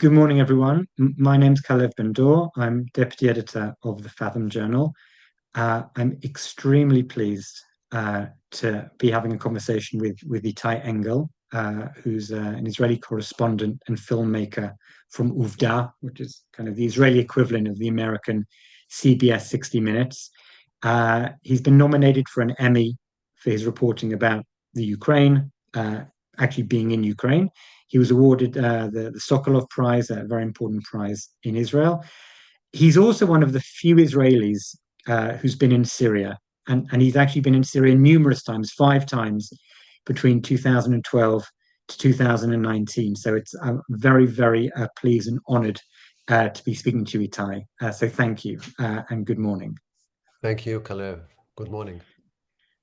Good morning, everyone. My name's Kalev Bendour. I'm deputy editor of the Fathom Journal. I'm extremely pleased to be having a conversation with Itai Anghel, who's an Israeli correspondent and filmmaker from Uvda, which is kind of the Israeli equivalent of the American CBS 60 Minutes. He's been nominated for an Emmy for his reporting about the Ukraine, actually being in Ukraine. He was awarded the Sokolov Prize, a very important prize in Israel. He's also one of the few Israelis who's been in Syria, and he's actually been in Syria numerous times, 5 times between 2012 to 2019. So it's very, very pleased and honored to be speaking to you, Itai. So thank you and good morning. Thank you, Kalev. Good morning.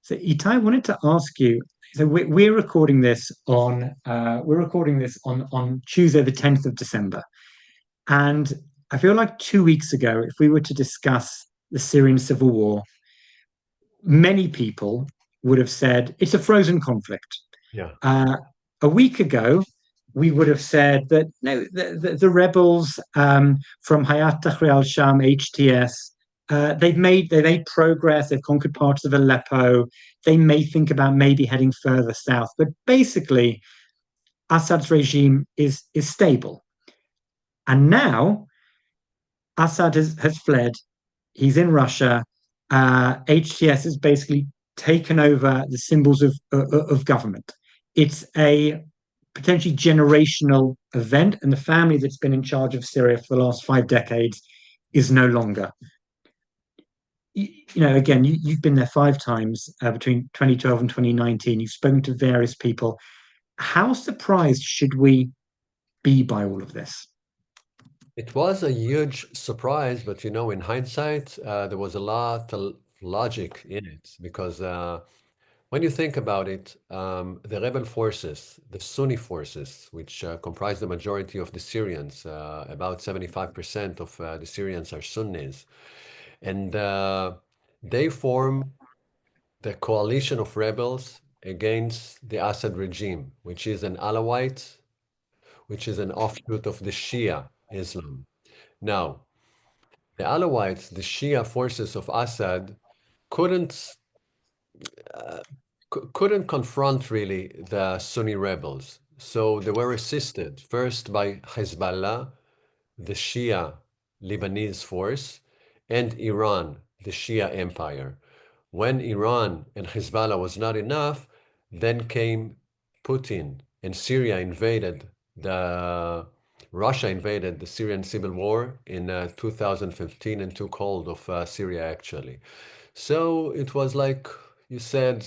So Itai, I wanted to ask you. So we're recording this on Tuesday, the 10th of December, and I feel like 2 weeks ago, if we were to discuss the Syrian civil war, many people would have said it's a frozen conflict. Yeah. A week ago, we would have said that no, the rebels from Hayat Tahrir al-Sham, HTS, they've made progress. They've conquered parts of Aleppo. They may think about maybe heading further south, but basically, Assad's regime is stable. And now Assad has fled. He's in Russia. HTS has basically taken over the symbols of government. It's a potentially generational event, and the family that's been in charge of Syria for the last 5 decades is no longer. Again, you've been there 5 times between 2012 and 2019. You've spoken to various people. How surprised should we be by all of this? It was a huge surprise, but in hindsight, there was a lot of logic in it because when you think about it, the rebel forces, the Sunni forces, which comprise the majority of the Syrians, about 75% of the Syrians are Sunnis, and they form the coalition of rebels against the Assad regime, which is an Alawite, which is an offshoot of the Shia Islam. Now, the Alawites, the Shia forces of Assad, couldn't couldn't confront really the Sunni rebels. So they were assisted first by Hezbollah, the Shia Lebanese force, and Iran, the Shia empire. When Iran and Hezbollah was not enough, then came Putin and Russia invaded the Syrian civil war in 2015 and took hold of Syria actually. So it was like you said,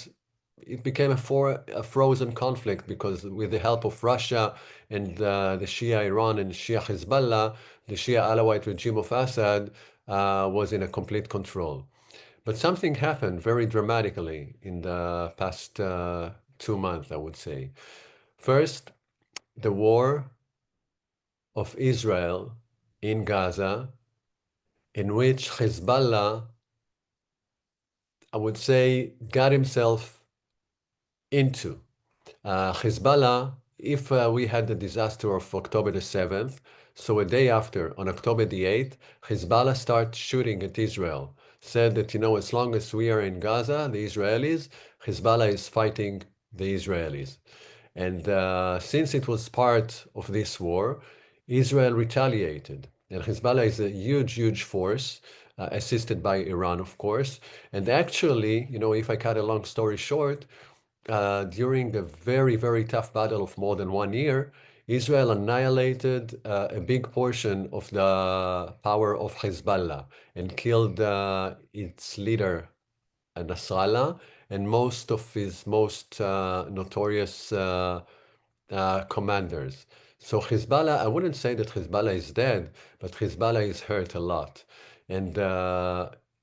it became a frozen conflict because with the help of Russia and the Shia Iran and Shia Hezbollah, the Shia Alawite regime of Assad was in a complete control. But something happened very dramatically in the past 2 months, I would say. First, the war of Israel in Gaza, in which Hezbollah, I would say, got himself into. Hezbollah, if we had the disaster of October the 7th, so a day after, on October the 8th, Hezbollah started shooting at Israel. Said that, as long as we are in Gaza, the Israelis, Hezbollah is fighting the Israelis. And since it was part of this war, Israel retaliated. And Hezbollah is a huge, huge force, assisted by Iran, of course. And actually, if I cut a long story short, during a very, very tough battle of more than 1 year, Israel annihilated a big portion of the power of Hezbollah and killed its leader, Nasrallah, and most of his most notorious commanders. So Hezbollah, I wouldn't say that Hezbollah is dead, but Hezbollah is hurt a lot. And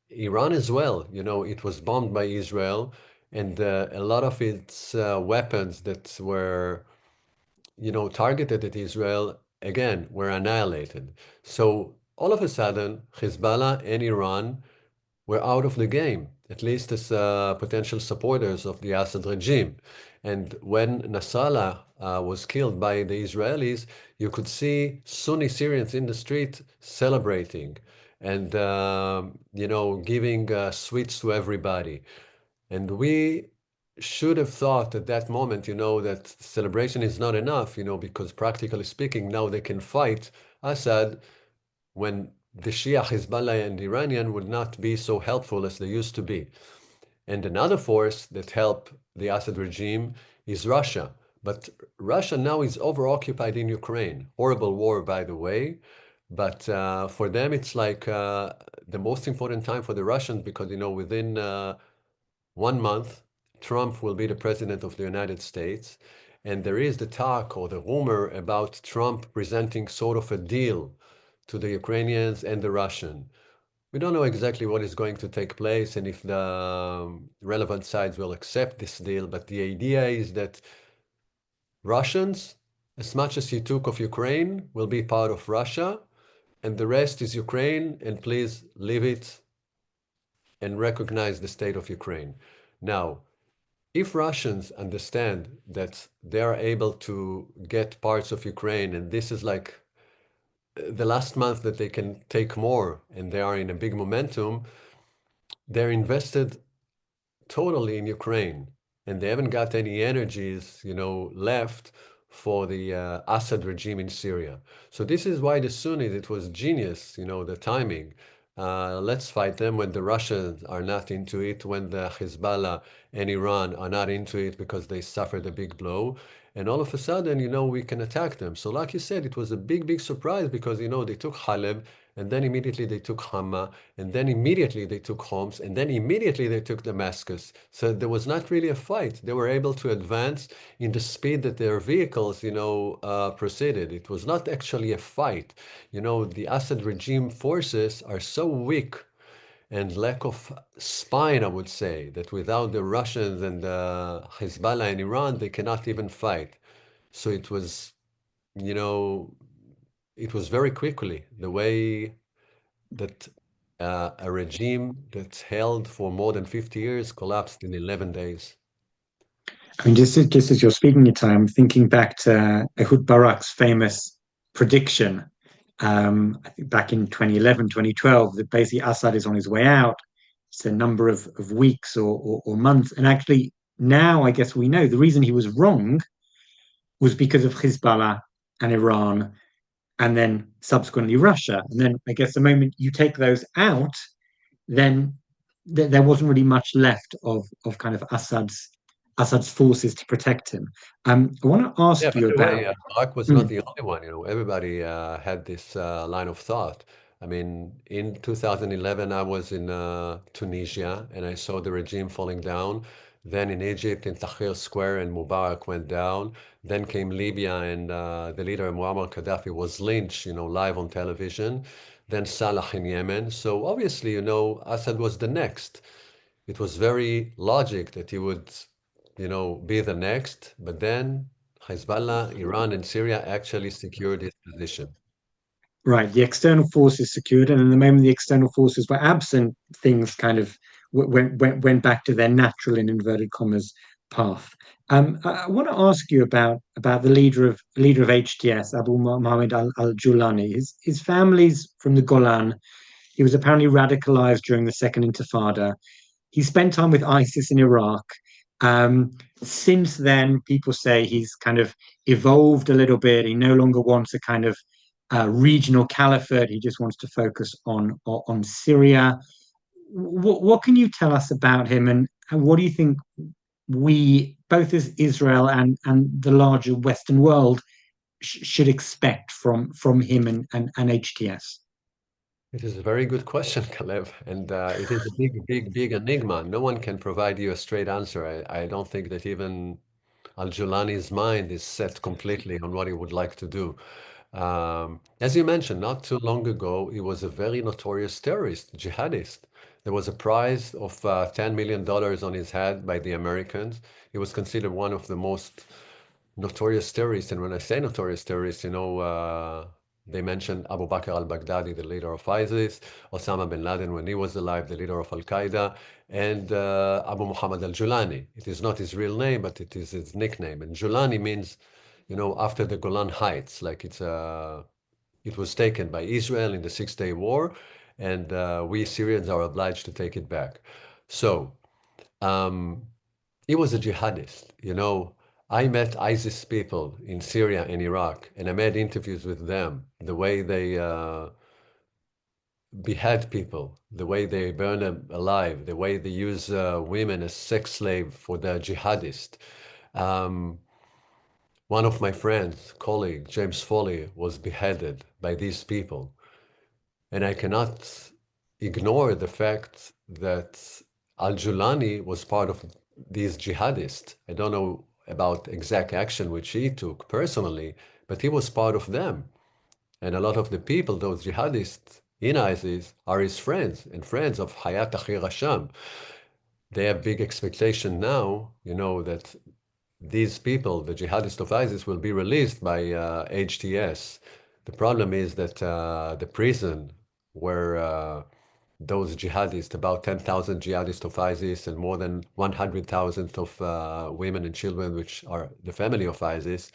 Iran as well, it was bombed by Israel, and a lot of its weapons that were, targeted at Israel, again, were annihilated. So all of a sudden, Hezbollah and Iran were out of the game, at least as potential supporters of the Assad regime. And when Nasrallah was killed by the Israelis, you could see Sunni Syrians in the street celebrating and giving sweets to everybody. And we should have thought at that moment, that celebration is not enough, because practically speaking, now they can fight Assad when the Shia, Hezbollah, and Iranian would not be so helpful as they used to be. And another force that helped the Assad regime is Russia. But Russia now is over-occupied in Ukraine. Horrible war, by the way. But for them, it's like the most important time for the Russians because, within 1 month, Trump will be the president of the United States. And there is the talk or the rumor about Trump presenting sort of a deal to the Ukrainians and the Russian. We don't know exactly what is going to take place and if the relevant sides will accept this deal, but the idea is that Russians, as much as you took of Ukraine, will be part of Russia, and the rest is Ukraine, and please leave it and recognize the state of Ukraine. Now, if Russians understand that they are able to get parts of Ukraine, and this is like the last month that they can take more, and they are in a big momentum, they're invested totally in Ukraine, and they haven't got any energies, left for the Assad regime in Syria. So this is why the Sunnis, it was genius, the timing. Let's fight them when the Russians are not into it, when the Hezbollah and Iran are not into it because they suffered a big blow. And all of a sudden, we can attack them. So like you said, it was a big, big surprise because, they took Haleb, and then immediately they took Hama, and then immediately they took Homs, and then immediately they took Damascus. So there was not really a fight. They were able to advance in the speed that their vehicles, proceeded. It was not actually a fight. The Assad regime forces are so weak and lack of spine, I would say, that without the Russians and the Hezbollah and Iran, they cannot even fight. So you know, it was very quickly the way that a regime that's held for more than 50 years collapsed in 11 days. I mean, just as you're speaking, Itai, I'm thinking back to Ehud Barak's famous prediction, I think back in 2011, 2012, that basically Assad is on his way out. It's a number of weeks or months. And actually, now I guess we know the reason he was wrong was because of Hezbollah and Iran, and then subsequently Russia. And then I guess the moment you take those out, then there wasn't really much left of kind of Assad's forces to protect him. I want to Yeah, ask by you the about. way, Iraq was not Mm, the only one. Everybody had this line of thought. I mean, in 2011, I was in Tunisia and I saw the regime falling down. Then in Egypt, in Tahrir Square, and Mubarak went down. Then came Libya, and the leader Muammar Gaddafi was lynched, live on television. Then Salah in Yemen. So obviously, Assad was the next. It was very logic that he would, be the next, but then Hezbollah, Iran, and Syria actually secured his position. right, the external forces secured, and in the moment the external forces were absent, things kind of went back to their natural, in inverted commas, path. I want to ask you about the leader of HTS, Abu Mohammed al Julani. His family's from the Golan. He was apparently radicalized during the Second Intifada. He spent time with ISIS in Iraq. Since then, people say he's kind of evolved a little bit. He no longer wants a kind of regional caliphate. He just wants to focus on Syria. What can you tell us about him, and what do you think we, both as Israel and the larger Western world, should expect from him and HTS? It is a very good question, Caleb, and it is a big, big, big enigma. No one can provide you a straight answer. I don't think that even Al-Julani's mind is set completely on what he would like to do. As you mentioned, not too long ago, he was a very notorious terrorist, jihadist. There was a prize of $10 million on his head by the Americans. He was considered one of the most notorious terrorists. And when I say notorious terrorists, They mentioned Abu Bakr al-Baghdadi, the leader of ISIS, Osama bin Laden when he was alive, the leader of Al-Qaeda, and Abu Muhammad al-Julani. It is not his real name, but it is his nickname. And Julani means, after the Golan Heights, like it was taken by Israel in the Six-Day War, and we Syrians are obliged to take it back. So um, he was a jihadist. I met ISIS people in Syria and Iraq, and I made interviews with them. The way they behead people, the way they burn them alive, the way they use women as sex slave for the jihadist. Um, One of my friends, colleague, James Foley, was beheaded by these people. And I cannot ignore the fact that Al-Julani was part of these jihadists. I don't know about exact action which he took personally, but he was part of them. And a lot of the people, those jihadists in ISIS, are his friends and friends of Hayat Akhir Hasham. They have big expectation now, that these people, the jihadists of ISIS, will be released by HTS. The problem is that the prison where those jihadists, about 10,000 jihadists of ISIS and more than 100,000 of women and children, which are the family of ISIS,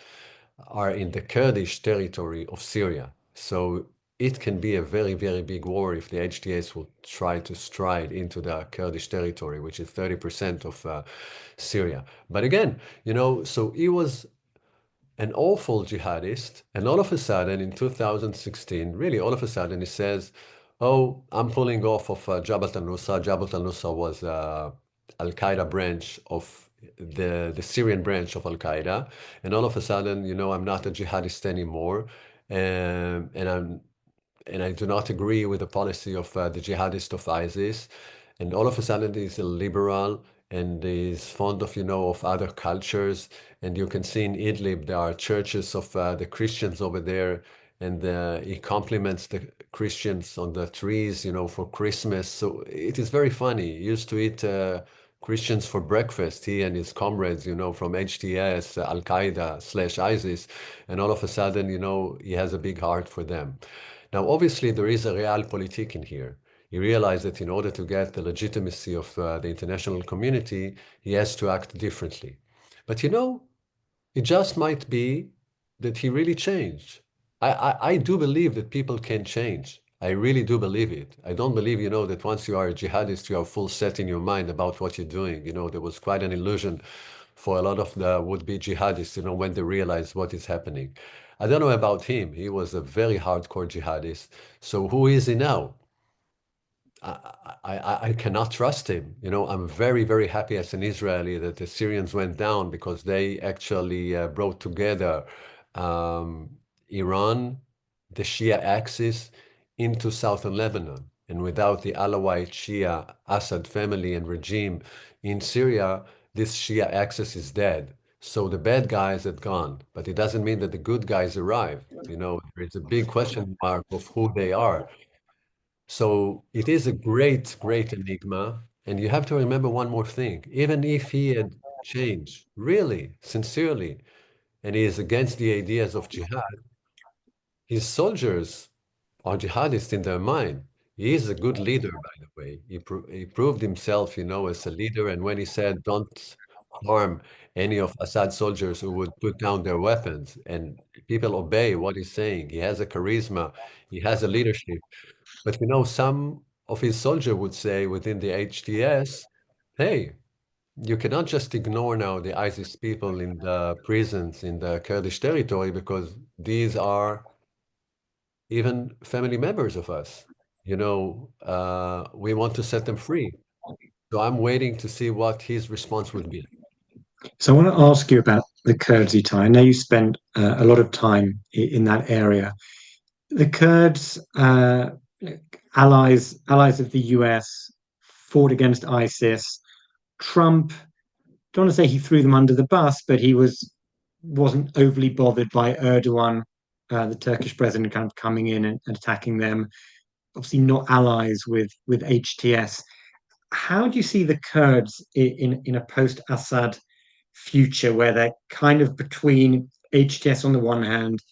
are in the Kurdish territory of Syria. So it can be a very, very big war if the HTS will try to stride into the Kurdish territory, which is 30% of Syria. But again, so he was an awful jihadist, and all of a sudden in 2016, really all of a sudden he says, "Oh, I'm pulling off of Jabhat al-Nusra." Jabhat al-Nusra was Al-Qaeda branch of the Syrian branch of Al-Qaeda, and all of a sudden, I'm not a jihadist anymore, and I do not agree with the policy of the jihadist of ISIS. And all of a sudden, he's a liberal and is fond of other cultures. And you can see in Idlib, there are churches of the Christians over there. And he compliments the Christians on the trees, for Christmas. So it is very funny. He used to eat Christians for breakfast, he and his comrades, from HTS, Al-Qaeda/ISIS. And all of a sudden, he has a big heart for them. Now, obviously, there is a realpolitik in here. He realized that in order to get the legitimacy of the international community, he has to act differently. But it just might be that he really changed. I do believe that people can change. I really do believe it. I don't believe, that once you are a jihadist, you are full set in your mind about what you're doing. There was quite an illusion for a lot of the would-be jihadists, when they realize what is happening. I don't know about him. He was a very hardcore jihadist. So who is he now? I cannot trust him. I'm very, very happy as an Israeli that the Syrians went down because they actually brought together Iran, the Shia axis, into southern Lebanon. And without the Alawite Shia Assad family and regime in Syria, this Shia axis is dead. So the bad guys had gone, but it doesn't mean that the good guys arrived. It's a big question mark of who they are. So it is a great, great enigma. And you have to remember one more thing. Even if he had changed, really, sincerely, and he is against the ideas of jihad, his soldiers are jihadists in their mind. He is a good leader, by the way. He proved himself, as a leader. And when he said, don't harm any of Assad's soldiers who would put down their weapons, and people obey what he's saying, he has a charisma, he has a leadership. But some of his soldiers would say within the HTS, hey, you cannot just ignore now the ISIS people in the prisons in the Kurdish territory because these are even family members of us. We want to set them free. So I'm waiting to see what his response would be. So I want to ask you about the Kurds, Itai. I know you spent a lot of time in that area. The Kurds, allies of the US, fought against ISIS. Trump, don't want to say he threw them under the bus, but he wasn't overly bothered by Erdogan, the Turkish president, kind of coming in and attacking them. Obviously, not allies with HTS. How do you see the Kurds in a post-Assad future where they're kind of between HTS on the one hand,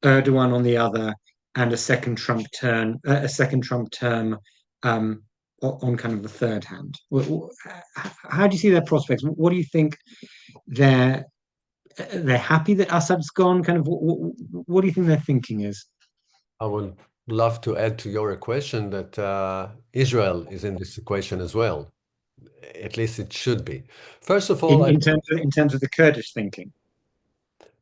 Erdogan on the other, and a second Trump term um, on kind of the third hand. How do you see their prospects? What do you think they're they're happy that Assad's gone? Kind of what do you think their thinking is? I would love to add to your equation that Israel is in this equation as well. At least it should be. First of all, I In terms of the Kurdish thinking.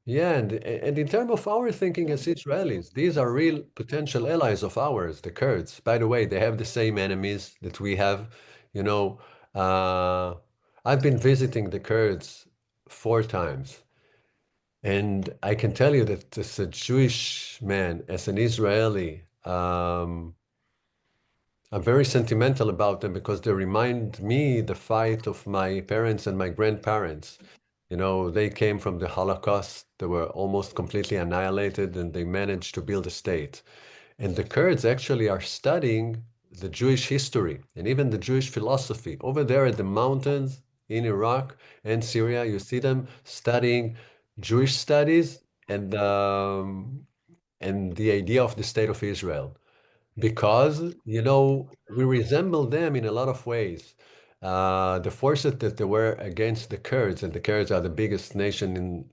Yeah, and in terms of our thinking as Israelis, these are real potential allies of ours, the Kurds. By the way, they have the same enemies that we have. You know, uh, I've been visiting the Kurds 4 times, and I can tell you that as a Jewish man, as an Israeli, I'm very sentimental about them because they remind me the fight of my parents and my grandparents. You know, they came from the Holocaust. They were almost completely annihilated and they managed to build a state. And the Kurds actually are studying the Jewish history and even the Jewish philosophy. Over there at the mountains in Iraq and Syria, you see them studying Jewish studies and the idea of the state of Israel because we resemble them in a lot of ways. The forces that they were against the Kurds, and the Kurds are the biggest nation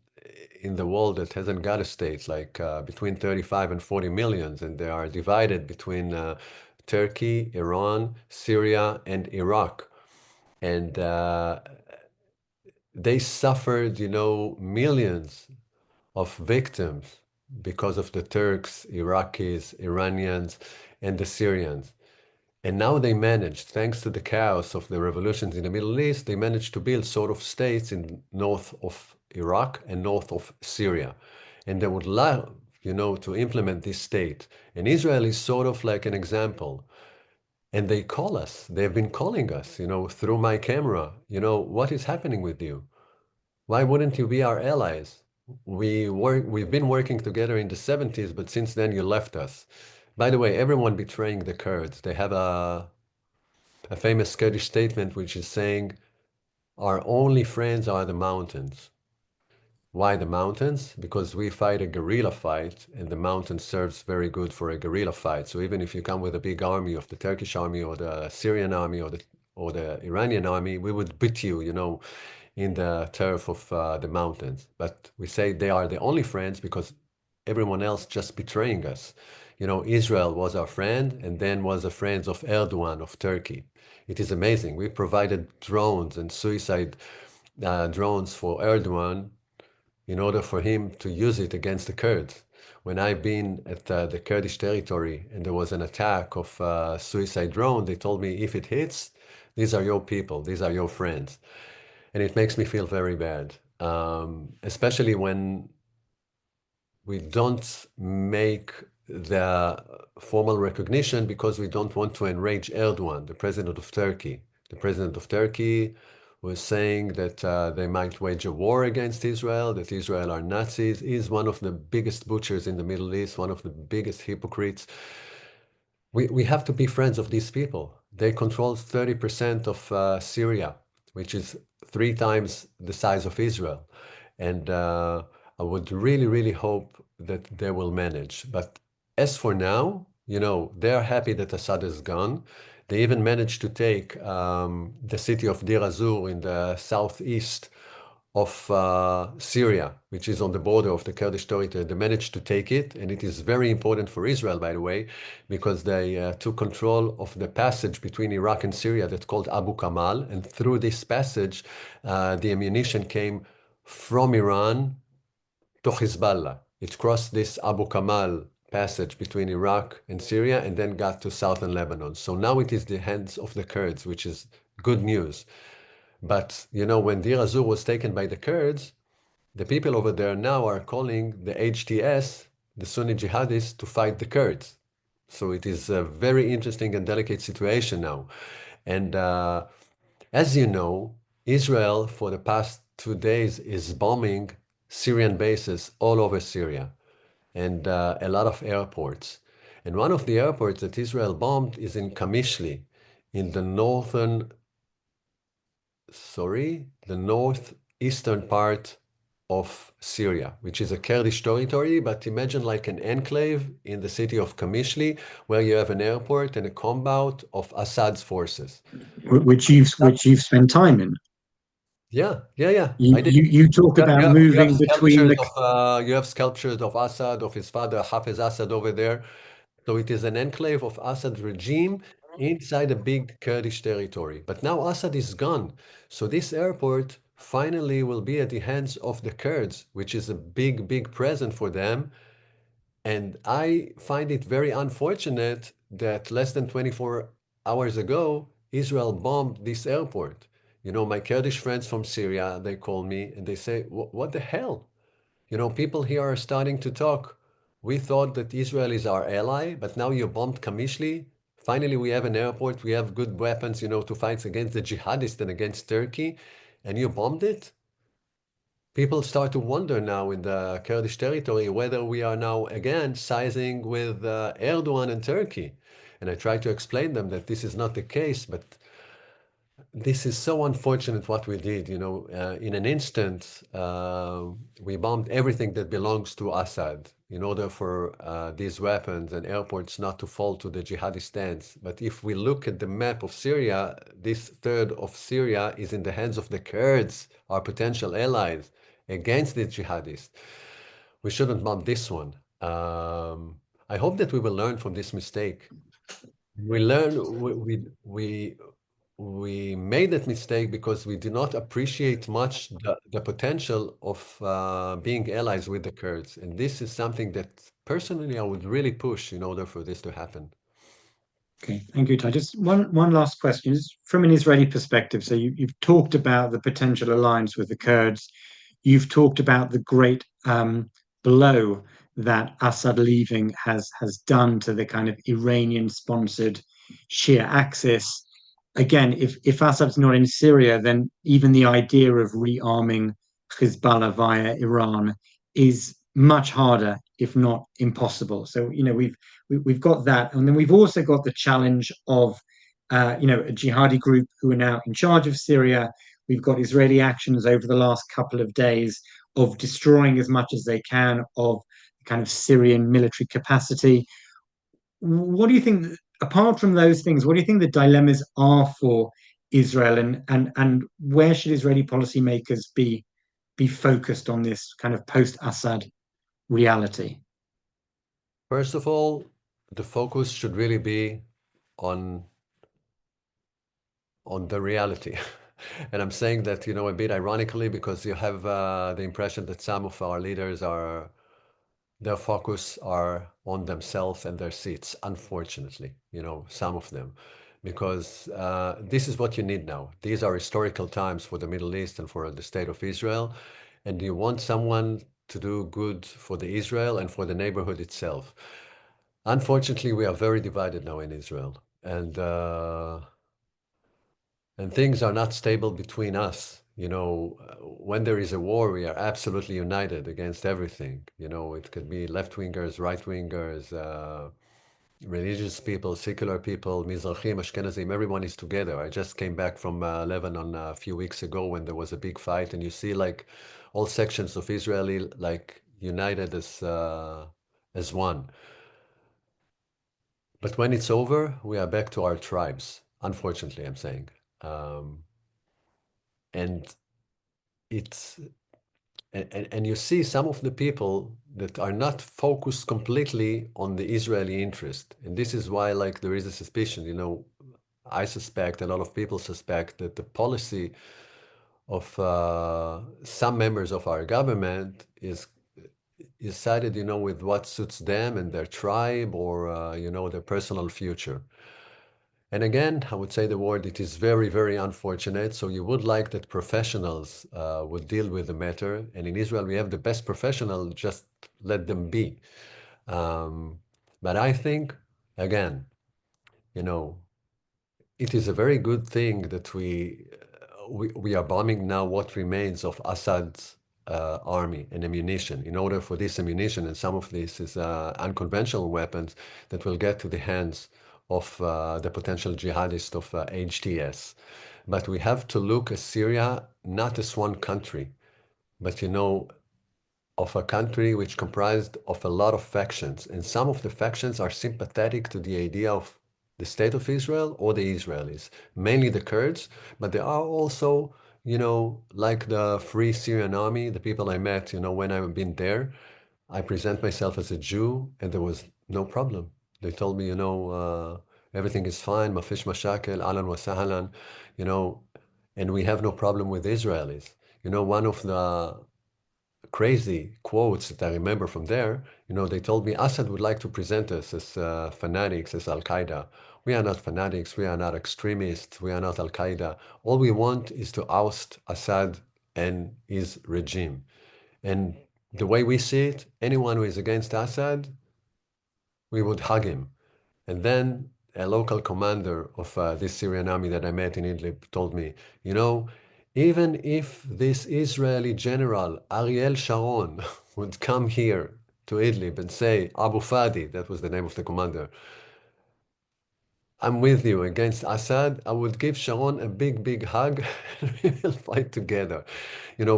in the world that hasn't got a state, like between 35 and 40 millions, and they are divided between Turkey, Iran, Syria, and Iraq. And they suffered, millions of victims because of the Turks, Iraqis, Iranians, and the Syrians. And now they managed, thanks to the chaos of the revolutions in the Middle East, they managed to build sort of states in north of Iraq and north of Syria. And they would love, to implement this state. And Israel is sort of like an example. And they call us, they've been calling us, through my camera, what is happening with you? Why wouldn't you be our allies? We've been working together in the 70s, but since then you left us. By the way, everyone betraying the Kurds. They have a famous Kurdish statement which is saying, our only friends are the mountains. Why the mountains? Because we fight a guerrilla fight, and the mountain serves very good for a guerrilla fight. So even if you come with a big army of the Turkish army or the Syrian army or the Iranian army, we would beat you, in the turf of the mountains. But we say they are the only friends because everyone else just betraying us. Israel was our friend and then was a friend of Erdogan of Turkey. It is amazing. We provided drones and suicide drones for Erdogan in order for him to use it against the Kurds. When I've been at the Kurdish territory and there was an attack of suicide drone, they told me if it hits, these are your people, these are your friends. And it makes me feel very bad, especially when we don't make the formal recognition because we don't want to enrage Erdogan, the president of Turkey. The president of Turkey was saying that they might wage a war against Israel, that Israel are Nazis. He's one of the biggest butchers in the Middle East, one of the biggest hypocrites. We have to be friends of these people. They control 30% of Syria, which is 3 times the size of Israel. And I would really, really hope that they will manage. But as for now, they are happy that Assad is gone. They even managed to take the city of Deir ez-Zor in the southeast of Syria, which is on the border of the Kurdish territory. They managed to take it, and it is very important for Israel, by the way, because they took control of the passage between Iraq and Syria that's called Abu Kamal. And through this passage, the ammunition came from Iran to Hezbollah. It crossed this Abu Kamal passage between Iraq and Syria and then got to southern Lebanon. So now it is the hands of the Kurds, which is good news. But when Deir ez-Zor was taken by the Kurds, the people over there now are calling the HTS, the Sunni jihadists, to fight the Kurds. So it is a very interesting and delicate situation now. And as you know, Israel for the past 2 days is bombing Syrian bases all over Syria and a lot of airports. And one of the airports that Israel bombed is in Kamishli, in the northeastern part of Syria, which is a Kurdish territory, but imagine like an enclave in the city of Kamishli, where you have an airport and a compound of Assad's forces. which you've spent time in. Yeah, yeah, yeah. You I did. you, you talk about You have moving between sculptures the. of Assad, of his father Hafiz Assad over there. So it is an enclave of Assad regime inside a big Kurdish territory. But now Assad is gone. So this airport finally will be at the hands of the Kurds, which is a big, big present for them. And I find it very unfortunate that less than 24 hours ago, Israel bombed this airport. You know, my Kurdish friends from Syria, they call me and they say, What the hell? You know, people here are starting to talk. We thought that Israel is our ally, but now you bombed Kamishli. Finally, we have an airport, we have good weapons, you know, to fight against the jihadists and against Turkey, and you bombed it? People start to wonder now in the Kurdish territory whether we are now again sizing with Erdogan and Turkey. And I try to explain them that this is not the case, but this is so unfortunate what we did. You know, in an instant, we bombed everything that belongs to Assad in order for these weapons and airports not to fall to the jihadist hands. But if we look at the map of Syria, this third of Syria is in the hands of the Kurds, our potential allies, against the jihadists. We shouldn't bomb this one. I hope that we will learn from this mistake. We learn we made that mistake because we did not appreciate much the potential of being allies with the Kurds. And this is something that personally I would really push in order for this to happen. Okay, thank you, Ty. Just one last question. Just from an Israeli perspective, so you've talked about the potential alliance with the Kurds. You've talked about the great blow that Assad leaving has done to the kind of Iranian-sponsored Shia axis. Again, if Assad's not in Syria, then even the idea of rearming Hezbollah via Iran is much harder, if not impossible. So, we've got that, and then we've also got the challenge of a jihadi group who are now in charge of Syria. We've got Israeli actions over the last couple of days of destroying as much as they can of kind of Syrian military capacity. What do you think, apart from those things, what do you think the dilemmas are for Israel, and where should Israeli policymakers be focused on this kind of post-Assad reality? First of all, the focus should really be on the reality. And I'm saying that, you know, a bit ironically because you have the impression that some of our leaders are their focus are on themselves and their seats, unfortunately, you know, some of them, because this is what you need now. These are historical times for the Middle East and for the state of Israel, and you want someone to do good for the Israel and for the neighborhood itself. Unfortunately, we are very divided now in Israel, and things are not stable between us. You know, when there is a war, we are absolutely united against everything. You know, it could be left-wingers, right-wingers, religious people, secular people, Mizrahim, Ashkenazim, everyone is together. I just came back from Lebanon a few weeks ago when there was a big fight, and you see like all sections of Israeli like united as one. But when it's over, we are back to our tribes. Unfortunately, I'm saying. Um, and it's and you see some of the people that are not focused completely on the Israeli interest. And this is why like there is a suspicion, you know, I suspect, a lot of people suspect that the policy of some members of our government is sided, you know, with what suits them and their tribe or, you know, their personal future. And again, I would say the word, it is very, very unfortunate. So you would like that professionals would deal with the matter. And in Israel, we have the best professional, just let them be. Um, but I think, again, you know, it is a very good thing that we are bombing now what remains of Assad's army and ammunition in order for this ammunition, and some of this is unconventional weapons that will get to the hands of the potential jihadists of HTS. But we have to look at Syria not as one country, but you know, of a country which comprised of a lot of factions, and some of the factions are sympathetic to the idea of the state of Israel or the Israelis, mainly the Kurds, but there are also, like the Free Syrian Army, the people I met, when I've been there, I present myself as a Jew, and there was no problem. They told me, everything is fine, mafish mashakel, ahlan wa sahlan, you know, and we have no problem with Israelis. One of the crazy quotes that I remember from there, they told me Assad would like to present us as fanatics, as Al Qaeda. We are not fanatics, we are not extremists, we are not Al Qaeda. All we want is to oust Assad and his regime. And the way we see it, anyone who is against Assad, we would hug him. And then a local commander of this Syrian army that I met in Idlib told me, even if this Israeli general, Ariel Sharon, would come here to Idlib and say, Abu Fadi, that was the name of the commander, I'm with you against Assad, I would give Sharon a big, big hug and we will fight together.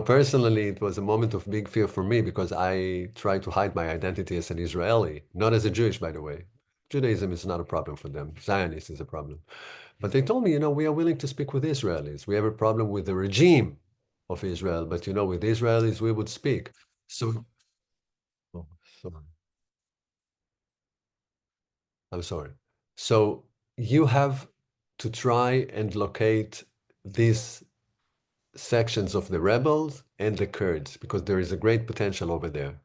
Personally, it was a moment of big fear for me because I try to hide my identity as an Israeli, not as a Jewish, by the way. Judaism is not a problem for them. Zionist is a problem. But they told me, we are willing to speak with Israelis. We have a problem with the regime of Israel, but with Israelis, we would speak. So, oh, sorry. I'm sorry. So you have to try and locate these sections of the rebels and the Kurds because there is a great potential over there.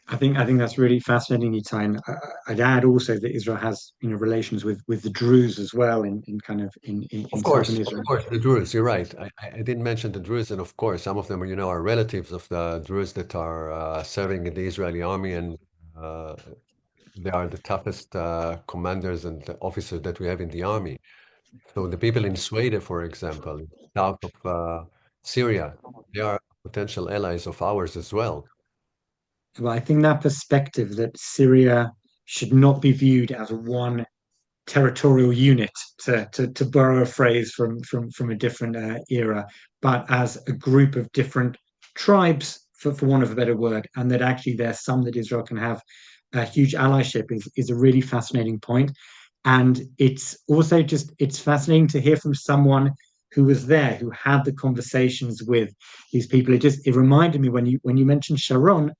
I think that's really fascinating, Itai. And I'd add also that Israel has relations with the Druze as well in kind of in southern Of Israel. course, the Druze, you're right. I didn't mention the Druze, and of course, some of them, are relatives of the Druze that are serving in the Israeli army, and uh, they are the toughest commanders and officers that we have in the army. So the people in Sweden, for example, south of Syria, they are potential allies of ours as well. But I think that perspective that Syria should not be viewed as one territorial unit, to borrow a phrase from a different era, but as a group of different tribes, for want of a better word, and that actually there's some that Israel can have a huge allyship is a really fascinating point. And it's also it's fascinating to hear from someone who was there, who had the conversations with these people. It reminded me when you mentioned Sharon.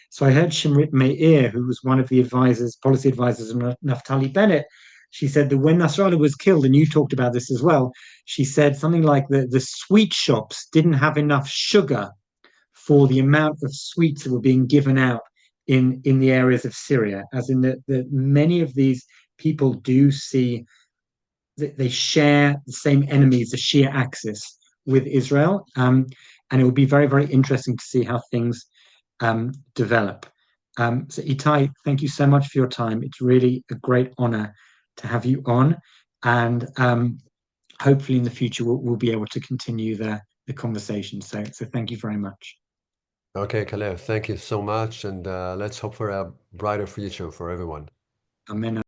So I heard Shimrit Meir, who was one of the policy advisors of Naftali Bennett. She said that when Nasrallah was killed, and you talked about this as well, she said something like the sweet shops didn't have enough sugar for the amount of sweets that were being given out in the areas of Syria, as in that many of these people do see that they share the same enemies, the Shia axis with Israel. And it will be very, very interesting to see how things develop. So, Itai, thank you so much for your time. It's really a great honor to have you on. And hopefully in the future, we'll be able to continue the conversation. So thank you very much. Okay, Kalev, thank you so much, and let's hope for a brighter future for everyone. Amen.